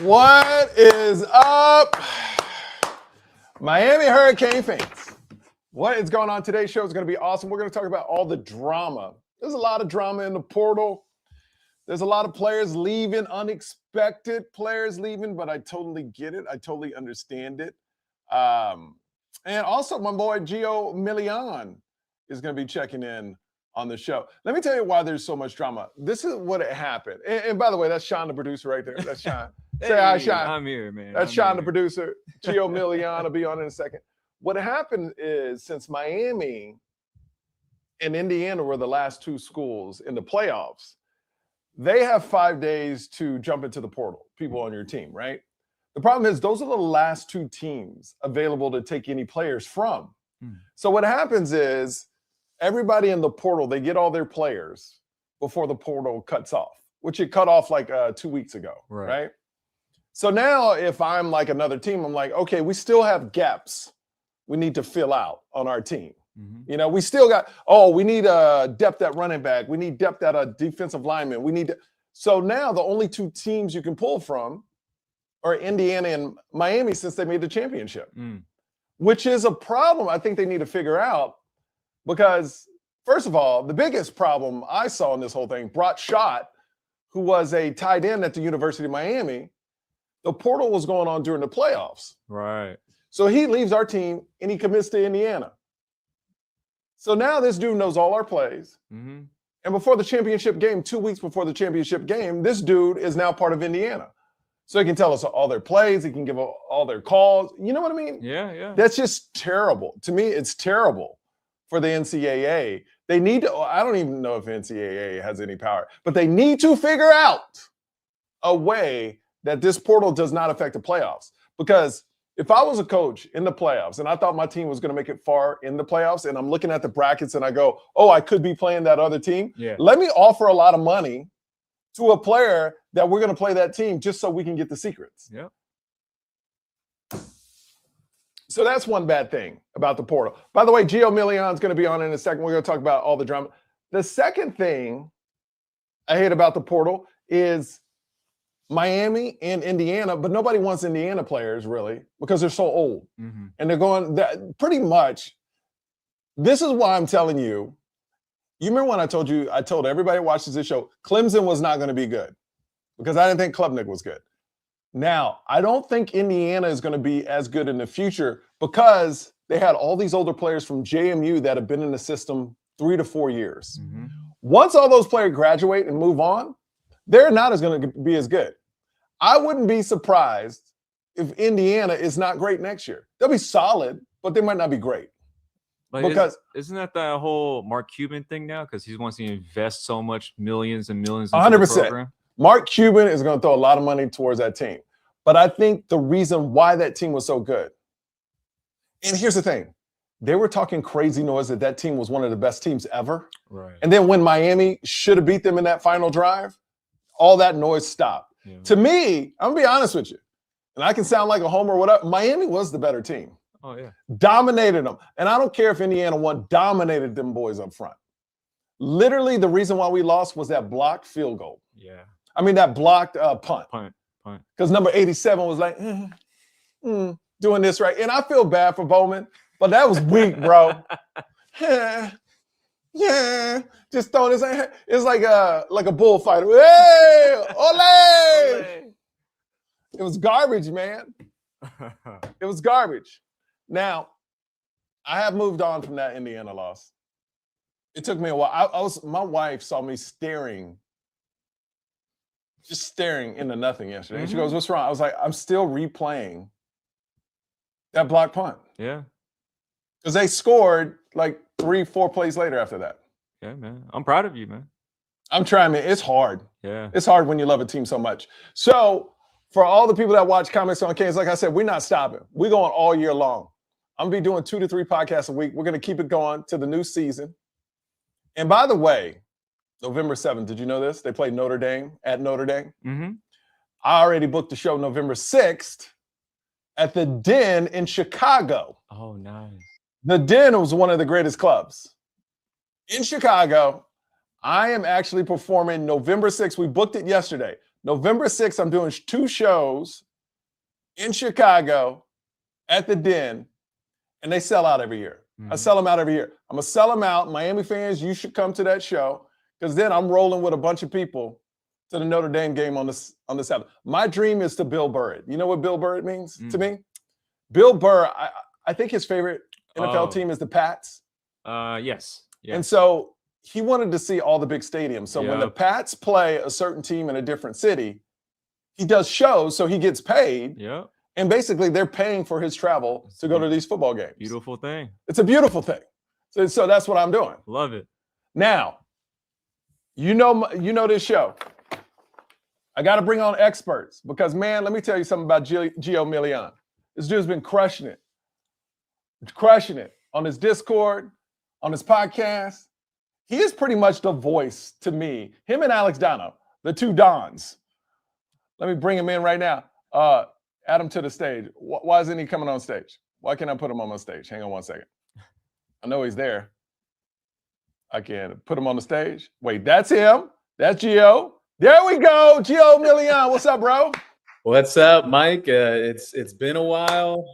What is up, Miami Hurricane fans? What is going on? Today's show is going to be awesome. We're going to talk about all the drama. There's a lot of drama in the portal. There's a lot of players leaving, unexpected players leaving, but I totally get it. I totally understand it. And also, my boy Gio Million is going to be checking in on the show. Let me tell you why there's so much drama. This is what it happened. And by the way, that's Sean, the producer, right there. That's Sean. Say hi, Sean. I'm here, man. That's Sean, the producer. Gio Million will be on in a second. What happened is, since Miami and Indiana were the last two schools in the playoffs, they have 5 days to jump into the portal, people on your team, right? The problem is those are the last two teams available to take any players from. So what happens is everybody in the portal, they get all their players before the portal cuts off, which it cut off like 2 weeks ago, right? So now if I'm like another team, I'm like, okay, we still have gaps we need to fill out on our team. You know, we still got, we need depth at running back. We need depth at a defensive lineman. We need to, so now the only two teams you can pull from are Indiana and Miami since they made the championship, which is a problem I think they need to figure out because, first of all, the biggest problem I saw in this whole thing, Brock Schott, who was a tight end at the University of Miami, the portal was going on during the playoffs. Right. So he leaves our team and he commits to Indiana. So now this dude knows all our plays. And before the championship game, 2 weeks before the championship game, this dude is now part of Indiana. So he can tell us all their plays. He can give all their calls. You know what I mean? Yeah. That's just terrible. To me, it's terrible for the NCAA. They need to, I don't even know if NCAA has any power, but they need to figure out a way that this portal does not affect the playoffs. Because if I was a coach in the playoffs and I thought my team was going to make it far in the playoffs and I'm looking at the brackets and I go, I could be playing that other team. Let me offer a lot of money to a player that we're going to play that team just so we can get the secrets. So that's one bad thing about the portal. By the way, Gio Million is going to be on in a second. We're going to talk about all the drama. The second thing I hate about the portal is Miami and Indiana, but nobody wants Indiana players really because they're so old. And they're going pretty much. This is why I'm telling you. You remember when I told everybody who watches this show, Clemson was not going to be good because I didn't think Klubnik was good. Now, I don't think Indiana is going to be as good in the future because they had all these older players from JMU that have been in the system 3 to 4 years. Once all those players graduate and move on, they're not going to be as good. I wouldn't be surprised if Indiana is not great next year. They'll be solid, but they might not be great. Like, because isn't that the whole Mark Cuban thing now? Because he wants to invest so much millions and millions into 100%. the program. Mark Cuban is going to throw a lot of money towards that team. But I think the reason why that team was so good, and here's the thing, they were talking crazy noise that team was one of the best teams ever. And then when Miami should have beat them in that final drive, all that noise stopped. To me, I'm going to be honest with you, and I can sound like a homer or whatever, Miami was the better team. Dominated them. And I don't care if Indiana won, dominated them boys up front. Literally, the reason why we lost was that blocked field goal. I mean, that blocked punt. Because number 87 was like, doing this right. And I feel bad for Bowman, but that was weak, bro. Just throwing his hand. It's like a bullfighter. Hey, ole! It was garbage, man. It was garbage. Now, I have moved on from that Indiana loss. It took me a while. My wife saw me just staring into nothing yesterday. And she goes, "What's wrong?" I was like, "I'm still replaying that block punt." Because they scored like 3-4 plays later after that. Man. I'm proud of you, man. I'm trying, man. It's hard. It's hard when you love a team so much. So for all the people that watch Comics on Canes, like I said, we're not stopping. We're going all year long. I'm going to be doing 2 to 3 podcasts a week. We're going to keep it going to the new season. And by the way, November 7th, did you know this? They play Notre Dame at Notre Dame. I already booked the show November 6th at the Den in Chicago. Oh, nice. The Den was one of the greatest clubs in Chicago. I am actually performing November 6th. We booked it yesterday. November 6th, I'm doing 2 shows in Chicago at the Den, and they sell out every year. I sell them out every year. I'm going to sell them out. Miami fans, you should come to that show because then I'm rolling with a bunch of people to the Notre Dame game on this Sabbath. My dream is to Bill Burr it. You know what Bill Burr it means to me? Bill Burr, I think his favorite NFL team is the Pats. Yes. And so he wanted to see all the big stadiums. So when the Pats play a certain team in a different city, he does shows, so he gets paid. Yeah. And basically, they're paying for his travel to go to these football games. Beautiful thing. It's a beautiful thing. So that's what I'm doing. Love it. Now, you know this show. I got to bring on experts because, man, let me tell you something about Gio Million. This dude's been crushing it on his Discord, on his podcast. He is pretty much the voice to me. Him and Alex Dono, the two Dons. Let me bring him in right now. Add him to the stage. Why isn't he coming on stage? Why can't I put him on my stage? Hang on one second. I know he's there. I can put him on the stage. Wait, that's him. That's Gio. There we go. Gio Million. What's up, bro? What's up, Mike? It's been a while.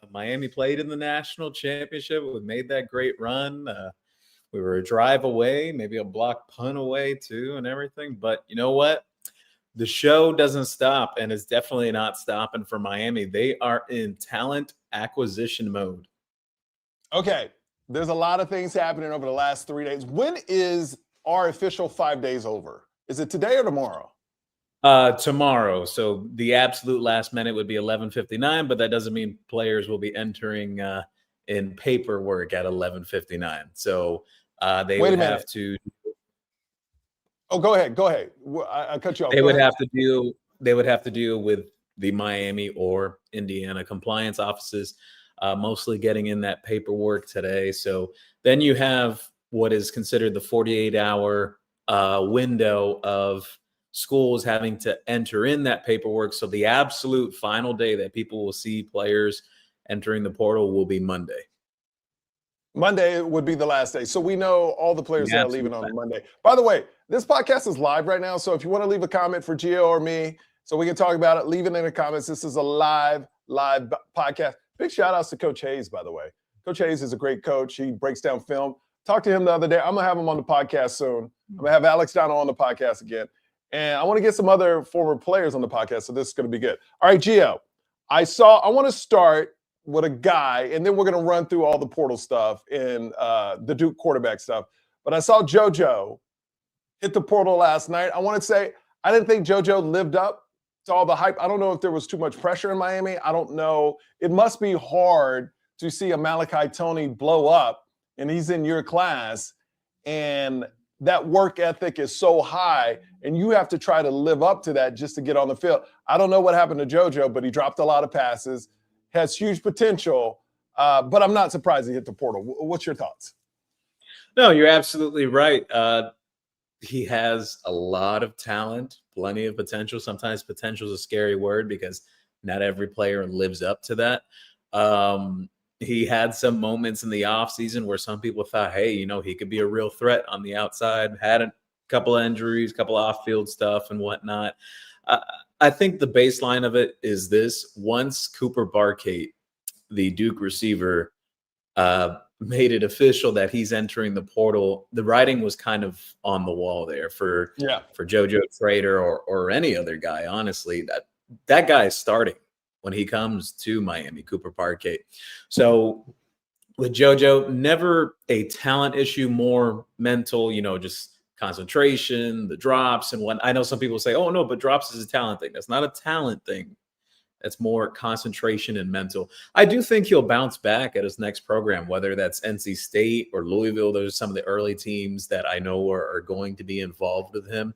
Miami played in the national championship. We made that great run. We were a drive away, maybe a block punt away too, and everything. But you know what? The show doesn't stop, and it's definitely not stopping for Miami. They are in talent acquisition mode. Okay. There's a lot of things happening over the last 3 days. When is our official 5 days over? Is it today or tomorrow? Tomorrow. So the absolute last minute would be 11:59, but that doesn't mean players will be entering in paperwork at 11:59. So they would have to. Oh, go ahead. I cut you off. They would have to deal with the Miami or Indiana compliance offices, mostly getting in that paperwork today. So then you have what is considered the 48-hour window of schools having to enter in that paperwork. So the absolute final day that people will see players entering the portal will be Monday. Monday would be the last day. So we know all the players that are leaving on Monday. By the way, this podcast is live right now. So if you want to leave a comment for Gio or me so we can talk about it, leave it in the comments. This is a live podcast. Big shout outs to Coach Hayes, by the way. Coach Hayes is a great coach. He breaks down film. Talked to him the other day. I'm going to have him on the podcast soon. I'm going to have Alex Dono on the podcast again. And I want to get some other former players on the podcast. So this is going to be good. All right, Gio. I want to start with a guy, and then we're going to run through all the portal stuff and the Duke quarterback stuff. But I saw JoJo hit the portal last night. I want to say I didn't think JoJo lived up to all the hype. I don't know if there was too much pressure in Miami. I don't know. It must be hard to see a Malachi Tony blow up, and he's in your class, and that work ethic is so high, and you have to try to live up to that just to get on the field. I don't know what happened to JoJo, but he dropped a lot of passes, has huge potential, but I'm not surprised he hit the portal. What's your thoughts? No, you're absolutely right. He has a lot of talent, plenty of potential. Sometimes potential is a scary word because not every player lives up to that. He had some moments in the offseason where some people thought, hey, he could be a real threat on the outside, had a couple of injuries, couple of off-field stuff and whatnot. I think the baseline of it is this. Once Cooper Barkate, the Duke receiver, made it official that he's entering the portal, the writing was kind of on the wall there for JoJo Trader or any other guy, honestly. That guy is starting when he comes to Miami, Cooper Barkate. So with JoJo, never a talent issue, more mental, just concentration, the drops and what. I know some people say, oh no, but drops is a talent thing. That's not a talent thing. That's more concentration and mental. I do think he'll bounce back at his next program, whether that's NC State or Louisville. Those are some of the early teams that I know are going to be involved with him.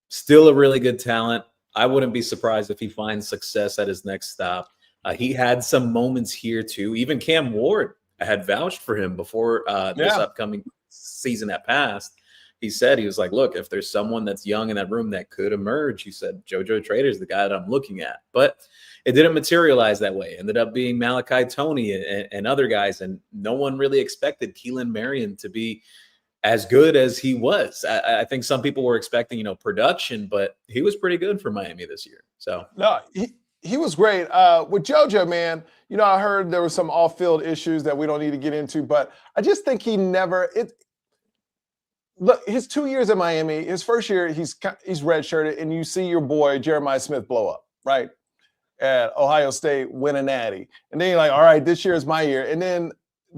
Still a really good talent. I wouldn't be surprised if he finds success at his next stop. He had some moments here too. Even Cam Ward had vouched for him before this upcoming season that passed. He said, he was like, look, if there's someone that's young in that room that could emerge, he said, JoJo Trader is the guy that I'm looking at. But it didn't materialize that way. It ended up being Malachi Tony and other guys, and no one really expected Keelan Marion to be as good as he was. I think some people were expecting, production, but he was pretty good for Miami this year. So No, he was great. With JoJo, man, I heard there were some off-field issues that we don't need to get into, but I just think look, his 2 years in Miami, his first year, he's redshirted, and you see your boy Jeremiah Smith blow up, right? At Ohio State, win a natty. And then you're like, all right, this year is my year. And then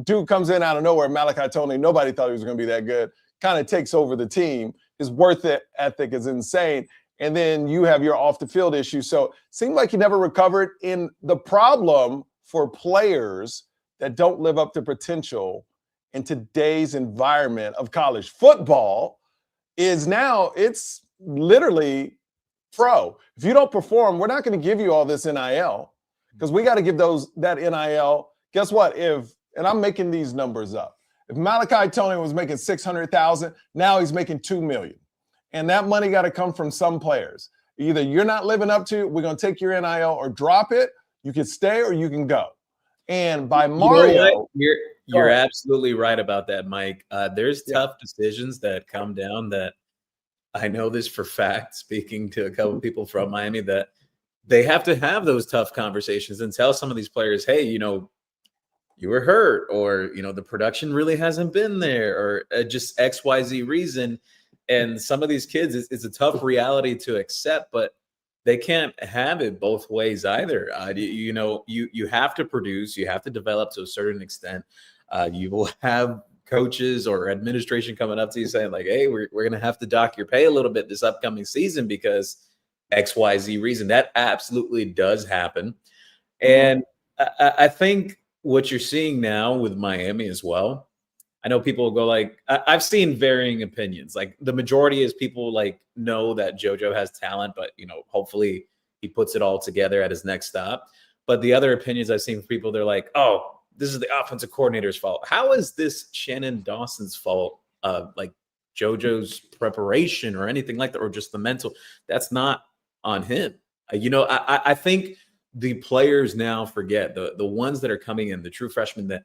dude comes in out of nowhere, Malachi Tony. Nobody thought he was going to be that good. Kind of takes over the team. His worth ethic is insane. And then you have your off the field issue. So it seemed like he never recovered. In the problem for players that don't live up to potential in today's environment of college football is now it's literally pro. If you don't perform, we're not going to give you all this NIL because we got to give that NIL. Guess what? And I'm making these numbers up. If Malachi Tony was making $600,000, now he's making $2 million. And that money got to come from some players. Either you're not living up to, we're going to take your NIL or drop it. You can stay or you can go. And by Mario, you're absolutely right about that, Mike. There's tough decisions that come down that I know this for fact, speaking to a couple of people from Miami, that they have to have those tough conversations and tell some of these players, hey, you were hurt, or, the production really hasn't been there, or just XYZ reason. And some of these kids, it's a tough reality to accept, but they can't have it both ways either. You have to produce, you have to develop to a certain extent. You will have coaches or administration coming up to you saying like, hey, we're going to have to dock your pay a little bit this upcoming season because XYZ reason. That absolutely does happen. And I think what you're seeing now with Miami as well, I know people go like, I've seen varying opinions. Like the majority is people like know that JoJo has talent, but hopefully he puts it all together at his next stop. But the other opinions I've seen from people, they're like, oh, this is the offensive coordinator's fault. How is this Shannon Dawson's fault? Like JoJo's preparation or anything like that, or just the mental? That's not on him. I think the players now forget, the ones that are coming in, the true freshmen, that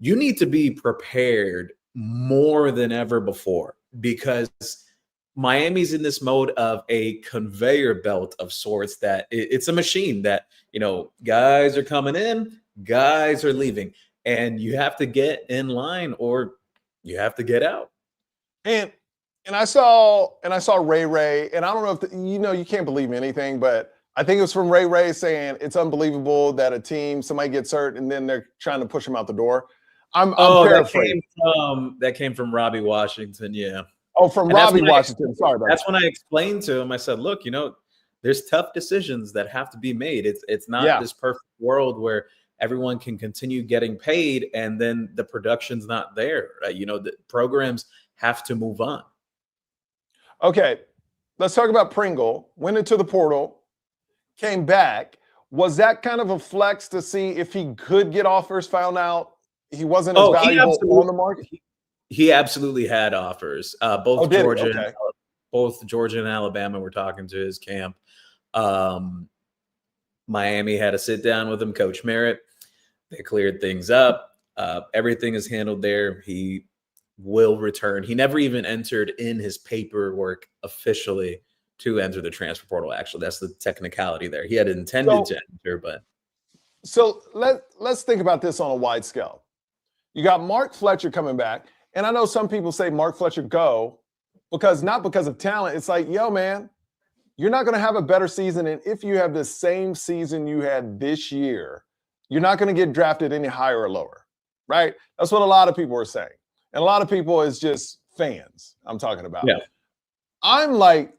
you need to be prepared more than ever before, because Miami's in this mode of a conveyor belt of sorts, that it's a machine that, guys are coming in, guys are leaving, and you have to get in line or you have to get out. And I saw Ray, and I don't know if you can't believe anything, but I think it was from Ray saying it's unbelievable that somebody gets hurt and then they're trying to push him out the door. I'm paraphrasing. That came from Robbie Washington. Yeah. Oh, from Robbie Washington. Sorry about that. That's when I explained to him. I said, look, there's tough decisions that have to be made. It's not this perfect world where everyone can continue getting paid and then the production's not there. The programs have to move on. Okay, let's talk about Pringle. Went into the portal, came back. Was that kind of a flex to see if he could get offers? Found out he wasn't as valuable on the market? He absolutely had offers. Both Georgia and Alabama were talking to his camp. Miami had a sit down with him, Coach Merritt. They cleared things up. Everything is handled there. He will return. He never even entered in his paperwork officially to enter the transfer portal. Actually, that's the technicality there. He had intended to enter, but. So let's think about this on a wide scale. You got Mark Fletcher coming back. And I know some people say Mark Fletcher go not because of talent. It's like, yo, man, you're not going to have a better season. And if you have the same season you had this year, you're not going to get drafted any higher or lower, right? That's what a lot of people are saying. And a lot of people is just fans I'm talking about. Yeah. I'm like,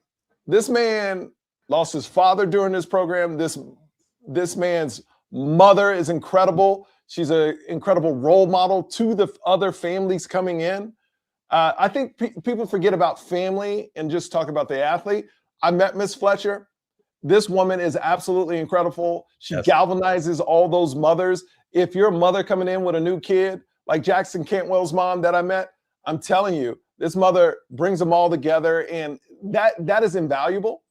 this man lost his father during this program. This man's mother is incredible. She's an incredible role model to the other families coming in. I think people forget about family and just talk about the athlete. I met Miss Fletcher. This woman is absolutely incredible. She galvanizes all those mothers. If you're a mother coming in with a new kid, like Jackson Cantwell's mom that I met, I'm telling you, this mother brings them all together, and that is invaluable.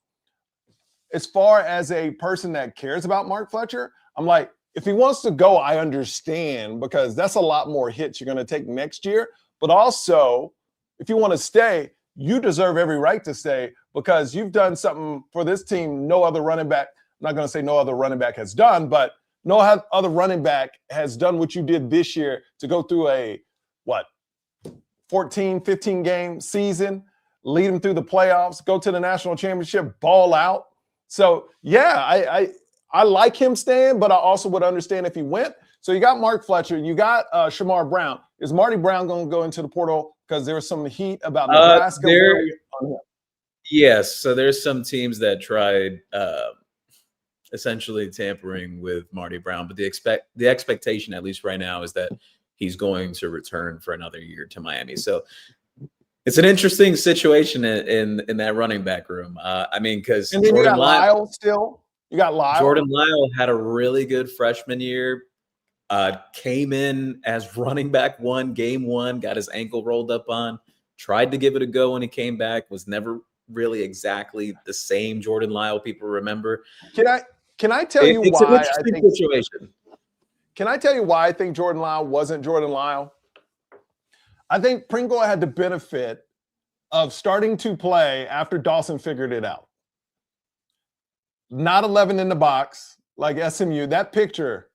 As far as a person that cares about Mark Fletcher, I'm like, if he wants to go, I understand, because that's a lot more hits you're going to take next year. But also, if you want to stay, you deserve every right to stay because you've done something for this team no other running back. I'm not going to say no other running back has done, but no other running back has done what you did this year to go through a, 14, 15 game season, lead them through the playoffs, go to the national championship, ball out. So, yeah, I like him staying, but I also would understand if he went. So you got Mark Fletcher, you got Shamar Brown. Is Marty Brown going to go into the portal because there was some heat about Nebraska? Yes, so there's some teams that tried essentially tampering with Marty Brown, but the expectation, at least right now, is that he's going to return for another year to Miami. So it's an interesting situation in that running back room. I mean, because and then you got Lyle still. You got Lyle. Jordan Lyle had a really good freshman year. Came in as running back game one, got his ankle rolled up on, tried to give it a go when he came back, was never really exactly the same Jordan Lyle people remember. Can I tell you it's why an interesting situation. Can I tell you why I think Jordan Lyle wasn't Jordan Lyle? I think Pringle had the benefit of starting to play after Dawson figured it out. Not 11 in the box like SMU. That picture,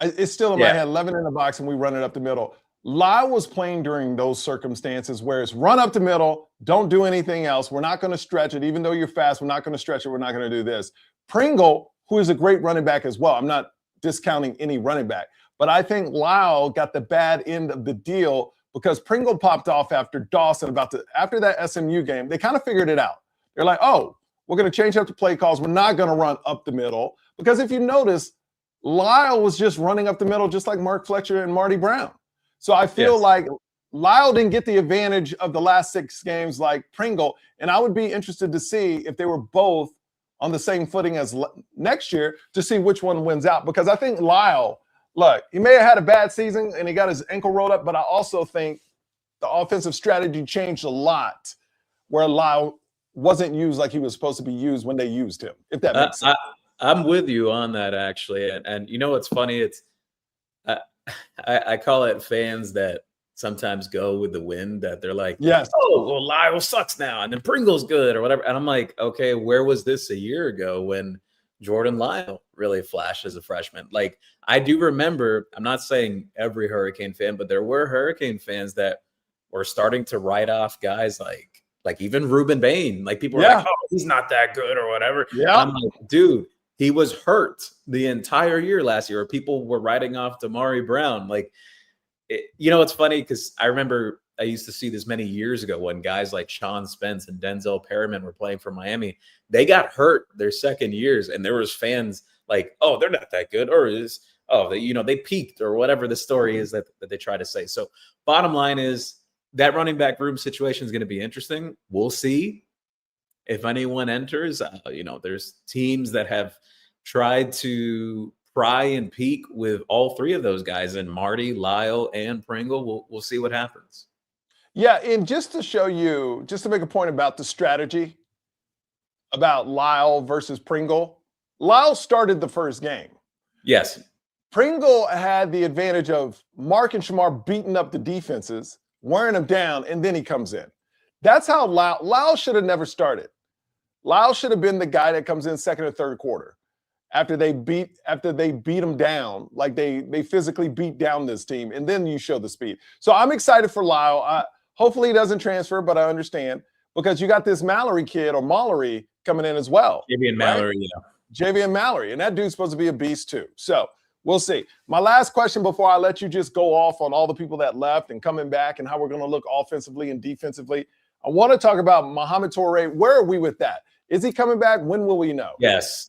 it's still in my head, 11 in the box and we run it up the middle. Lyle was playing during those circumstances where it's run up the middle, don't do anything else. We're not going to stretch it. Even though you're fast, we're not going to stretch it. We're not going to do this. Pringle, who is a great running back as well. I'm not discounting any running back, but I think Lyle got the bad end of the deal because Pringle popped off after Dawson after that SMU game. They kind of figured it out. They're like, oh, we're going to change up the play calls. We're not going to run up the middle because if you notice, Lyle was just running up the middle, just like Mark Fletcher and Marty Brown. So I feel like Lyle didn't get the advantage of the last 6 games like Pringle. And I would be interested to see if they were both on the same footing as next year to see which one wins out. Because I think Lyle, look, he may have had a bad season and he got his ankle rolled up, but I also think the offensive strategy changed a lot where Lyle wasn't used like he was supposed to be used when they used him, if that makes sense. I'm with you on that, actually. And you know what's funny? It's I call it fans that sometimes go with the wind, that they're like, yes, oh, well, Lyle sucks now, and then Pringle's good or whatever. And I'm like, okay, where was this a year ago when Jordan Lyle really flashed as a freshman? Like, I do remember, I'm not saying every Hurricane fan, but there were Hurricane fans that were starting to write off guys like even Ruben Bain. Like, people were like, oh, he's not that good or whatever. Yeah. I'm like, dude, he was hurt the entire year last year. Or people were writing off Damari Brown. Like, you know, it's funny because I remember I used to see this many years ago when guys like Sean Spence and Denzel Perriman were playing for Miami. They got hurt their second years, and there was fans like, oh, they're not that good, or they peaked, or whatever the story is that they try to say. So bottom line is that running back room situation is going to be interesting. We'll see if anyone enters. There's teams that have tried to pry and peak with all 3 of those guys, and Marty, Lyle, and Pringle. We'll see what happens. Yeah, and just to make a point about the strategy about Lyle versus Pringle, Lyle started the first game. Yes. Pringle had the advantage of Mark and Shamar beating up the defenses, wearing them down, and then he comes in. That's how Lyle should have never started. Lyle should have been the guy that comes in second or third quarter after they beat him down, like they physically beat down this team, and then you show the speed. So I'm excited for Lyle. Hopefully he doesn't transfer, but I understand because you got this Mallory kid, or Mallory, coming in as well. Javian Mallory, yeah. Javian Mallory, and that dude's supposed to be a beast too. So we'll see. My last question before I let you just go off on all the people that left and coming back and how we're going to look offensively and defensively. I want to talk about Mohamed Toure. Where are we with that? Is he coming back? When will we know? Yes,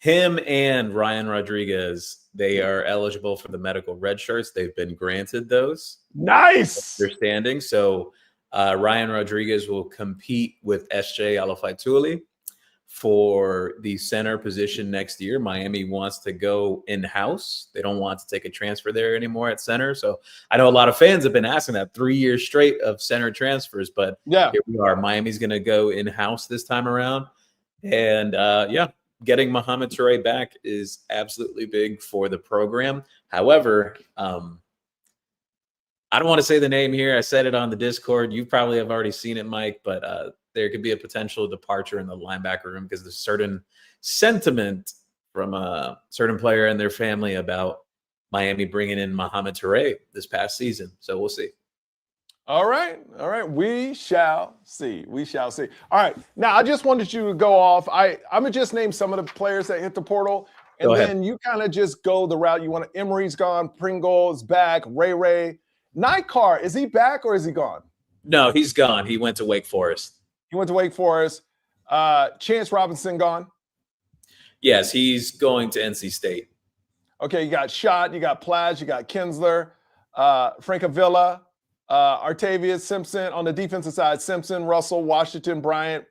him and Ryan Rodriguez, they are eligible for the medical red shirts. They've been granted those. Nice. Understanding. So Ryan Rodriguez will compete with SJ Alafai-Tuli for the center position next year. Miami wants to go in-house. They don't want to take a transfer there anymore at center. So I know a lot of fans have been asking that 3 years straight of center transfers, but here we are. Miami's going to go in-house this time around. And getting Mohamed Toure back is absolutely big for the program. However, I don't want to say the name here. I said it on the Discord. You probably have already seen it, Mike, but there could be a potential departure in the linebacker room because there's certain sentiment from a certain player and their family about Miami bringing in Mohamed Touré this past season. So we'll see. All right. We shall see. All right. Now, I just wanted you to go off. I'm gonna just name some of the players that hit the portal, and Go ahead. then you kind of just go the route you want. Emery's gone. Pringle is back. Ray. Nightcar, is he back or is he gone? No, he's gone. He went to Wake Forest. He went to Wake Forest. Chance Robinson gone. Yes, he's going to NC State. Okay, you got Schott, you got Plage, you got Kinsler, Francavilla, Artavius Simpson. On the defensive side, Simpson, Russell, Washington, Bryant,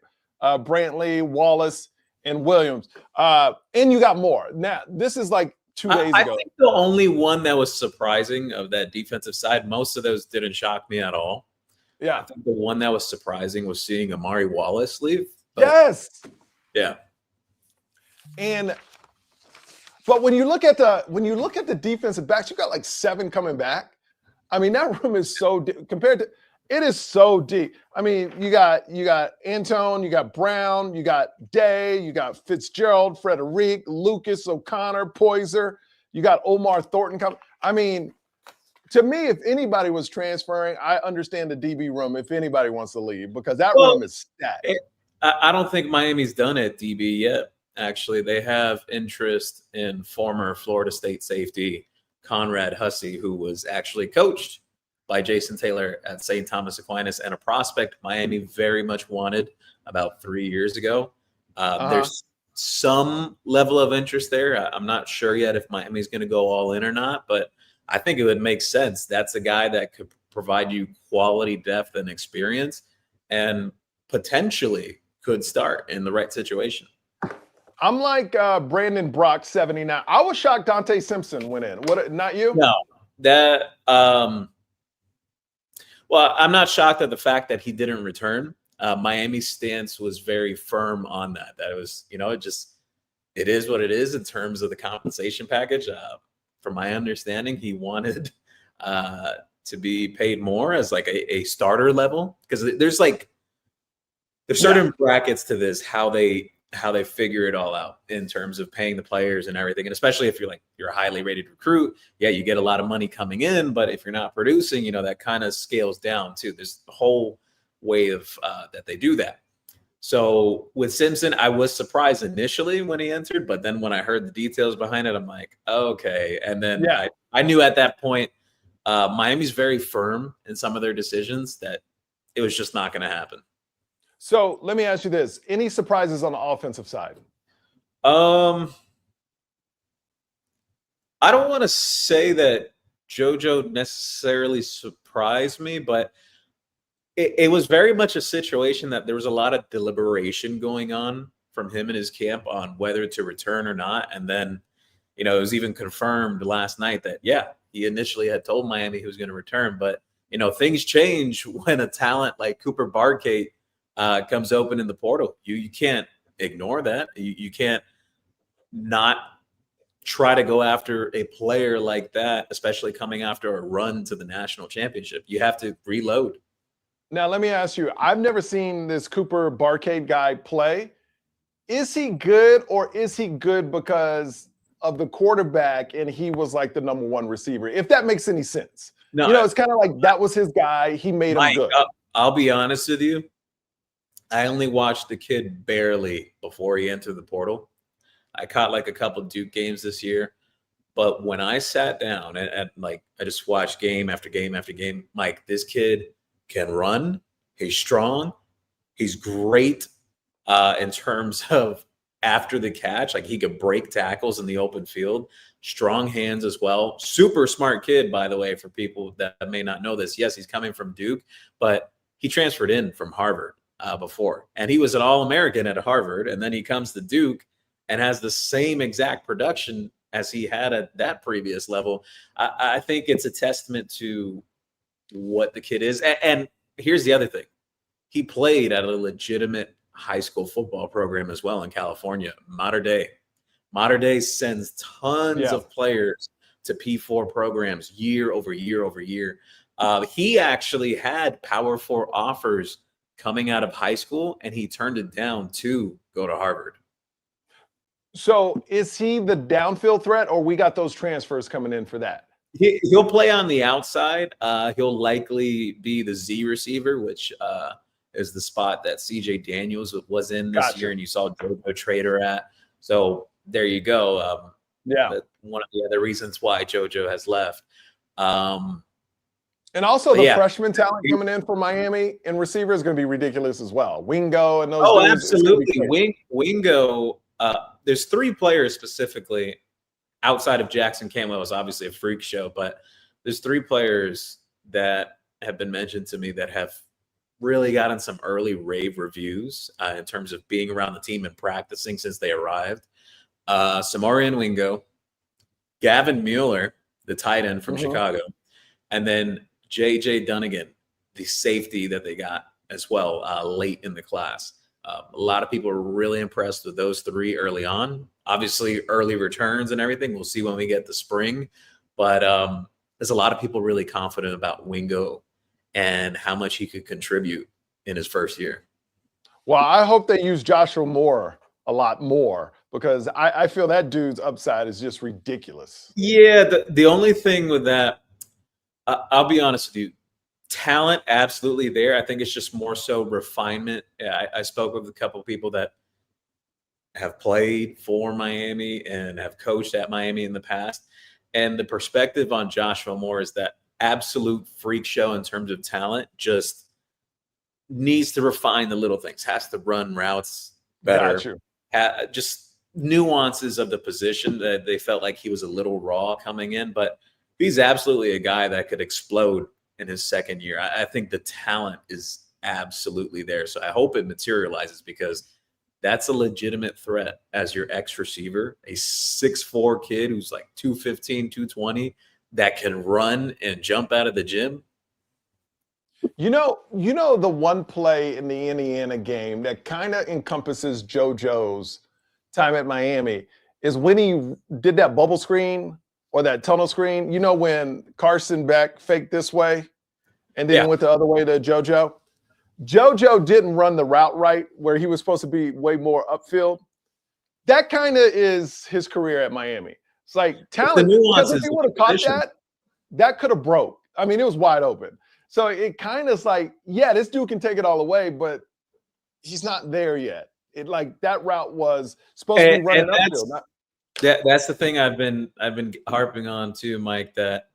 Brantley, Wallace, and Williams. And you got more. Now, this is like 2 days I ago. think the only one that was surprising of that defensive side, most of those didn't shock me at all. Yeah. I think the one that was surprising was seeing Amari Wallace leave. But, Yes. Yeah. But when you look at the defensive backs, you got like 7 coming back. I mean, that room is so compared to it is so deep. I mean, you got Antone, you got Brown, you got Day, you got Fitzgerald, Frederic, Lucas, O'Connor, Poyser, you got Omar Thornton coming. I mean, to me, if anybody was transferring, I understand the DB room if anybody wants to leave because that room is stacked. I don't think Miami's done at DB yet. Actually, they have interest in former Florida State safety Conrad Hussey, who was actually coached by Jason Taylor at St. Thomas Aquinas, and a prospect Miami very much wanted about 3 years ago. There's some level of interest there. I'm not sure yet if Miami's going to go all in or not, but I think it would make sense. That's a guy that could provide you quality depth and experience and potentially could start in the right situation. I'm like Brandon Brock, 79. I was shocked Dante Simpson went in. What? Not you? No, that well, I'm not shocked at the fact that he didn't return. Miami's stance was very firm on that. That it was, it is what it is in terms of the compensation package. From my understanding, he wanted to be paid more as like a starter level because there's certain brackets to this how they figure it all out in terms of paying the players and everything. And especially if you're a highly rated recruit, you get a lot of money coming in, but if you're not producing, that kind of scales down too. There's the whole way of that they do that. So with Simpson, I was surprised initially when he entered, but then when I heard the details behind it, I'm like, okay. And then I knew at that point, Miami's very firm in some of their decisions that it was just not going to happen. So let me ask you this. Any surprises on the offensive side? I don't want to say that JoJo necessarily surprised me, but it was very much a situation that there was a lot of deliberation going on from him and his camp on whether to return or not. And then, it was even confirmed last night that, he initially had told Miami he was going to return. But, things change when a talent like Cooper Barkate comes open in the portal. You can't ignore that. You can't not try to go after a player like that, especially coming after a run to the national championship. You have to reload. Now, let me ask you, I've never seen this Cooper Barkade guy play. Is he good or is he good because of the quarterback and he was like the number one receiver? If that makes any sense. No, it's kind of like that was his guy. He made him good. I'll be honest with you. I only watched the kid barely before he entered the portal. I caught like a couple of Duke games this year. But when I sat down and I just watched game after game after game, Mike, this kid can run. He's strong. He's great in terms of after the catch. Like he could break tackles in the open field. Strong hands as well. Super smart kid, by the way, for people that may not know this. Yes, he's coming from Duke, but he transferred in from Harvard before. And he was an All-American at Harvard. And then he comes to Duke and has the same exact production as he had at that previous level. I think it's a testament to what the kid is. And here's the other thing. He played at a legitimate high school football program as well in California, Mater Dei. Mater Dei sends tons of players to P4 programs year over year over year. He actually had Power 4 offers coming out of high school, and he turned it down to go to Harvard. So is he the downfield threat, or we got those transfers coming in for that? He'll play on the outside. He'll likely be the Z receiver, which is the spot that CJ Daniels was in this year, and you saw JoJo Trader at. So there you go. One of the other reasons why JoJo has left. And also the freshman talent coming in for Miami and receiver is going to be ridiculous as well. Wingo and those dudes, absolutely. Wingo, there's 3 players specifically outside of Jackson Camwell is obviously a freak show, but there's 3 players that have been mentioned to me that have really gotten some early rave reviews in terms of being around the team and practicing since they arrived. Samarian Wingo, Gavin Mueller, the tight end from Chicago, and then JJ Dunnigan, the safety that they got as well late in the class. A lot of people are really impressed with those 3 early on. Obviously, early returns and everything. We'll see when we get the spring. But there's a lot of people really confident about Wingo and how much he could contribute in his first year. Well, I hope they use Joshua Moore a lot more because I feel that dude's upside is just ridiculous. Yeah, the only thing with that, I'll be honest with you, talent absolutely there. I think it's just more so refinement. I spoke with a couple of people that have played for Miami and have coached at Miami in the past. And the perspective on Joshua Moore is that absolute freak show in terms of talent, just needs to refine the little things, has to run routes better. Just nuances of the position that they felt like he was a little raw coming in, but he's absolutely a guy that could explode in his second year. I think the talent is absolutely there. So I hope it materializes because that's a legitimate threat as your X receiver, a 6'4" kid who's like 215, 220 that can run and jump out of the gym. You know the one play in the Indiana game that kind of encompasses JoJo's time at Miami is when he did that bubble screen or that tunnel screen. You know when Carson Beck faked this way and then went the other way to JoJo? JoJo didn't run the route right where he was supposed to be way more upfield. That kind of is his career at Miami. It's like talent. Because if he would have caught that could have broke. I mean, it was wide open. So it kind of is like, yeah, this dude can take it all away, but he's not there yet. It like that route was supposed to be running upfield. That's the thing I've been harping on too, Mike, that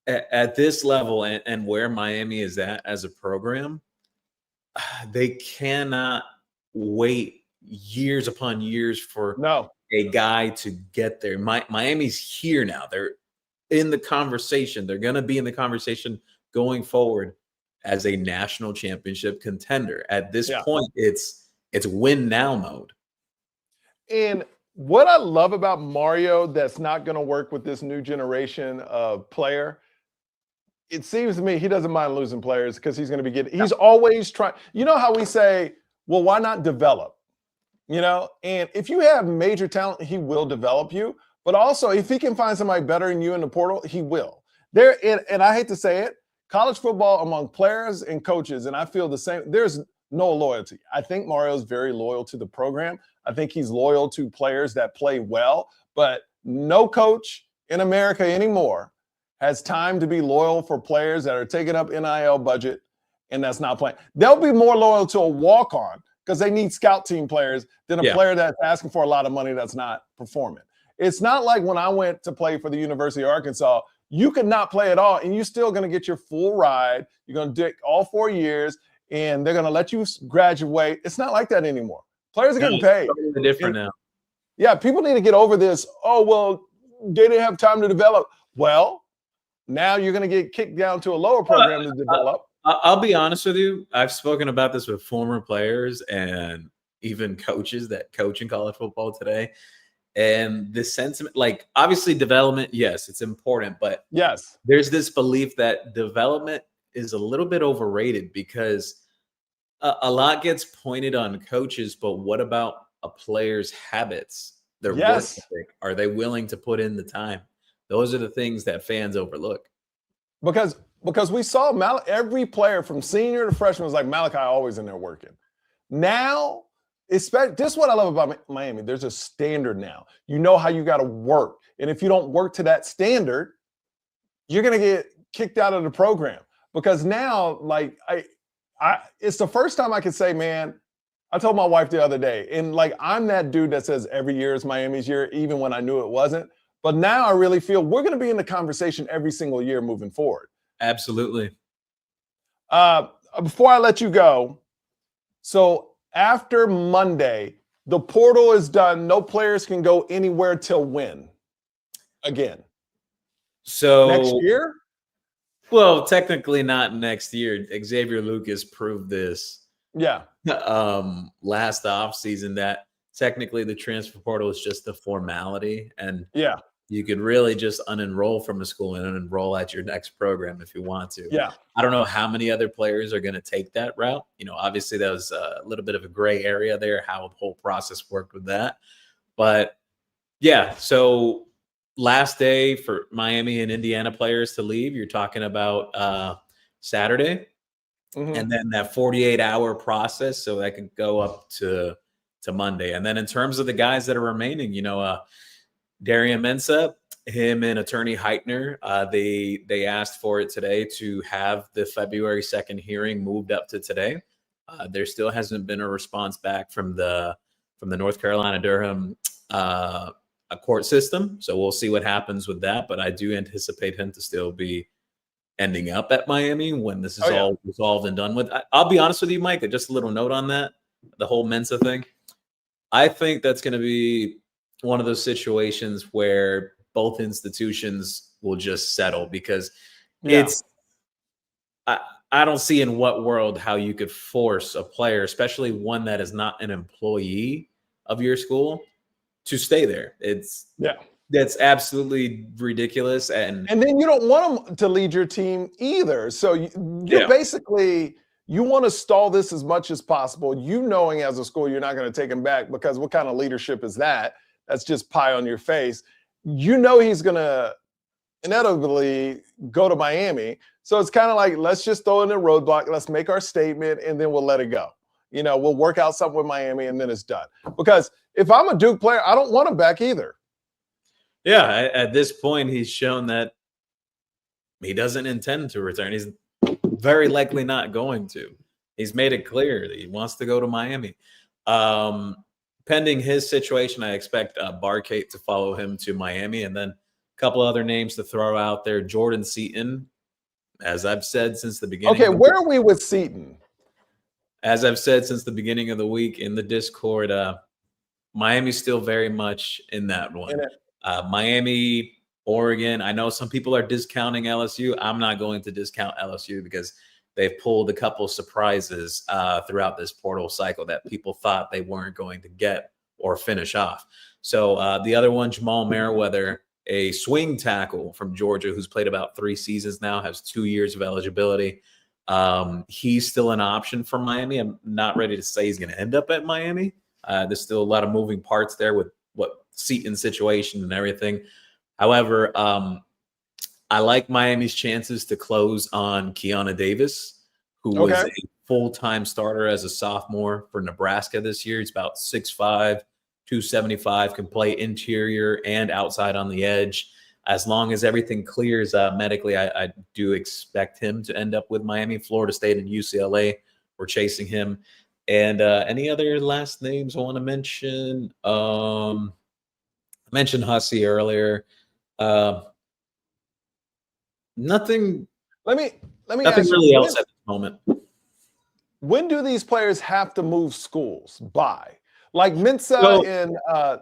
at this level and where Miami is at as a program, they cannot wait years upon years for a guy to get there. Miami's here now. They're in the conversation. They're going to be in the conversation going forward as a national championship contender. At this point, it's win now mode. And what I love about Mario that's not going to work with this new generation of player, it seems to me he doesn't mind losing players because he's going to be he's always trying. You know how we say, well, why not develop? You know, and if you have major talent, he will develop you. But also, if he can find somebody better than you in the portal, he will. And I hate to say it, college football among players and coaches, and I feel the same, there's no loyalty. I think Mario's very loyal to the program. I think he's loyal to players that play well, but no coach in America anymore has time to be loyal for players that are taking up NIL budget and that's not playing. They'll be more loyal to a walk-on because they need scout team players than a player that's asking for a lot of money that's not performing. It's not like when I went to play for the University of Arkansas, you could not play at all and you're still going to get your full ride. You're going to take all 4 years and they're going to let you graduate. It's not like that anymore. Players are getting paid. It's totally different now. Yeah, people need to get over this. Oh, well, they didn't have time to develop. Well, now you're going to get kicked down to a lower program to develop. I'll be honest with you. I've spoken about this with former players and even coaches that coach in college football today. And the sentiment, like obviously development, yes, it's important. But there's this belief that development is a little bit overrated because a lot gets pointed on coaches. But what about a player's habits? Their work ethic? Are they willing to put in the time? Those are the things that fans overlook. Because because we saw every player from senior to freshman was like, Malachi always in there working. Now, this is what I love about Miami. There's a standard now. You know how you got to work. And if you don't work to that standard, you're going to get kicked out of the program. Because now, like, it's the first time I can say, man, I told my wife the other day, and like, I'm that dude that says every year is Miami's year, even when I knew it wasn't. But now I really feel we're going to be in the conversation every single year moving forward. Absolutely. Before I let you go, so after Monday, the portal is done. No players can go anywhere till when? Again. So Next year? Well, technically not next year. Xavier Lucas proved this Yeah. last offseason that technically the transfer portal is just a formality. And Yeah. you could really just unenroll from a school and unenroll at your next program if you want to. Yeah. I don't know how many other players are going to take that route. You know, obviously that was a little bit of a gray area there, how the whole process worked with that. But yeah, so last day for Miami and Indiana players to leave, you're talking about Saturday. Mhm. And then that 48-hour process, so that could go up to Monday. And then in terms of the guys that are remaining, you know, Darian Mensah, him and attorney Heitner, they asked for it today to have the February 2nd hearing moved up to today. There still hasn't been a response back from the North Carolina Durham a court system. So we'll see what happens with that. But I do anticipate him to still be ending up at Miami when this is all resolved and done with. I'll be honest with you, Mike, just a little note on that, the whole Mensah thing. I think that's going to be one of those situations where both institutions will just settle because it's I don't see in what world how you could force a player, especially one that is not an employee of your school, to stay there. That's absolutely ridiculous. And then you don't want them to lead your team either. So you're basically, you want to stall this as much as possible, you knowing as a school you're not going to take him back, because what kind of leadership is that? That's just pie on your face. You know he's going to inevitably go to Miami. So it's kind of like, let's just throw in a roadblock, let's make our statement, and then we'll let it go. You know, we'll work out something with Miami, and then it's done. Because if I'm a Duke player, I don't want him back either. Yeah, at this point, he's shown that he doesn't intend to return. He's very likely not going to. He's made it clear that he wants to go to Miami. Pending his situation, I expect Barkate to follow him to Miami. And then a couple other names to throw out there. Jordan Seaton, as I've said since the beginning. Okay, where are we with Seaton? As I've said since the beginning of the week in the Discord, Miami's still very much in that one. Miami, Oregon. I know some people are discounting LSU. I'm not going to discount LSU because they've pulled a couple surprises throughout this portal cycle that people thought they weren't going to get or finish off. So the other one, Jamal Merriweather, a swing tackle from Georgia who's played about 3 seasons now, has 2 years of eligibility. He's still an option for Miami. I'm not ready to say he's going to end up at Miami. There's still a lot of moving parts there with what Seaton's situation and everything. However, I like Miami's chances to close on Kiana Davis, who was a full-time starter as a sophomore for Nebraska this year. He's about 6'5", 275, can play interior and outside on the edge. As long as everything clears medically, I do expect him to end up with Miami. Florida State and UCLA were chasing him. And any other last names I want to mention? I mentioned Hussey earlier. Nothing. Let me nothing ask really you, else at this moment. When do these players have to move schools by? Like Mensah and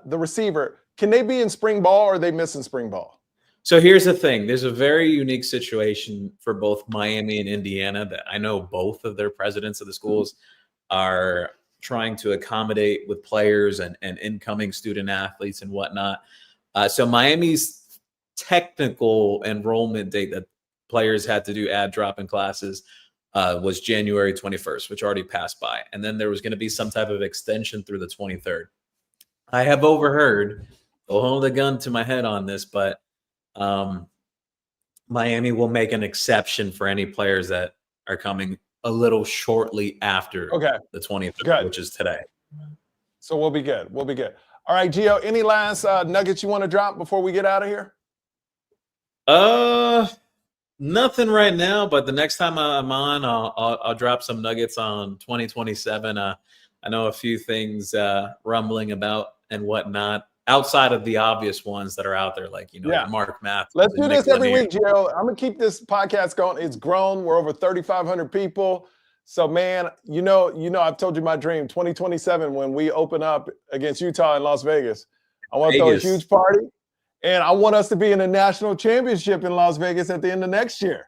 the receiver, can they be in spring ball or are they missing spring ball? So here's the thing. There's a very unique situation for both Miami and Indiana that I know both of their presidents of the schools are trying to accommodate with players and incoming student athletes and whatnot. So Miami's technical enrollment date that players had to do add drop-in classes was January 21st, which already passed by. And then there was going to be some type of extension through the 23rd. I have overheard, I'll hold a gun to my head on this, but Miami will make an exception for any players that are coming a little shortly after the 20th, which is today. So we'll be good. We'll be good. All right, Gio, any last nuggets you want to drop before we get out of here? Nothing right now, but the next time I'm on, I'll drop some nuggets on 2027. I know a few things rumbling about and whatnot outside of the obvious ones that are out there, like, Mark Matthews. Let's do this every week, Gio. I'm going to keep this podcast going. It's grown. We're over 3,500 people. So, man, I've told you my dream, 2027, when we open up against Utah in Las Vegas, I want to throw a huge party, and I want us to be in a national championship in Las Vegas at the end of next year.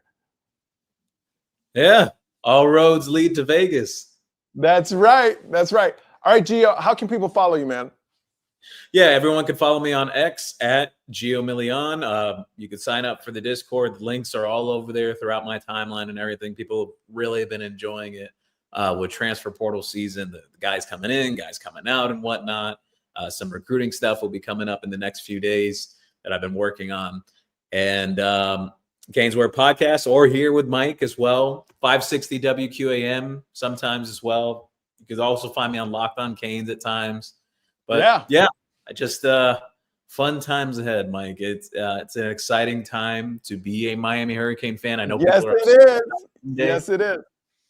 Yeah, all roads lead to Vegas. That's right. That's right. All right, Gio, how can people follow you, man? Yeah, everyone can follow me on X at Gio Million. You can sign up for the Discord. The links are all over there throughout my timeline and everything. People really have been enjoying it with transfer portal season. The guys coming in, guys coming out and whatnot. Some recruiting stuff will be coming up in the next few days that I've been working on. And Gainsware Podcast, or here with Mike as well. 560 WQAM sometimes as well. You can also find me on Locked on Canes at times. But yeah, I just fun times ahead, Mike. It's an exciting time to be a Miami Hurricane fan. I know people are upset. Yes, it is.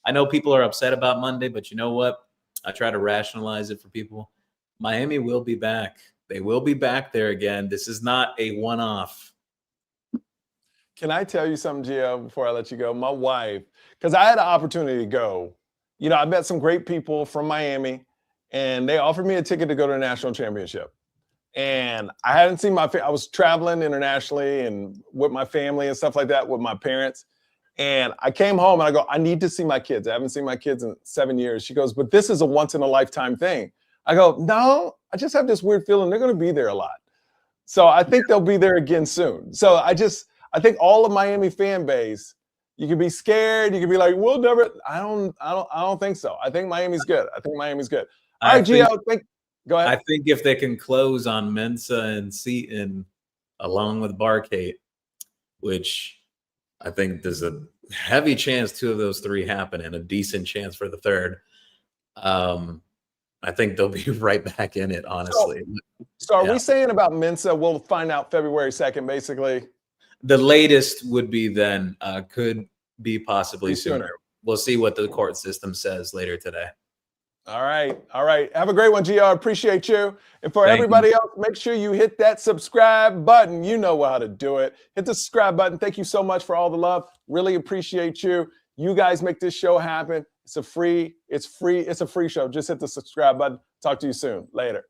I know people are upset about Monday, but you know what? I try to rationalize it for people. Miami will be back. They will be back there again. This is not a one-off. Can I tell you something, Gio, before I let you go? My wife, because I had an opportunity to go. I met some great people from Miami, and they offered me a ticket to go to the national championship. And I hadn't seen I was traveling internationally and with my family and stuff like that with my parents. And I came home and I go, I need to see my kids. I haven't seen my kids in 7 years. She goes, but this is a once in a lifetime thing. I go, no, I just have this weird feeling they're going to be there a lot. So I think they'll be there again soon. So I think all of Miami fan base, you can be scared. You can be like, we'll never. I don't think so. I think Miami's good. All right, Gio, go ahead. I think if they can close on Mensah and Seton along with Barkate, which I think there's a heavy chance 2 of those 3 happen and a decent chance for the third. I think they'll be right back in it, honestly. So are we saying about Mensah, we'll find out February 2nd, basically? The latest would be then, could be possibly sooner. We'll see what the court system says later today. All right. Have a great one, Gio. I appreciate you. And for everybody else, make sure you hit that subscribe button. You know how to do it. Hit the subscribe button. Thank you so much for all the love. Really appreciate you. You guys make this show happen. It's a free show. Just hit the subscribe button. Talk to you soon. Later.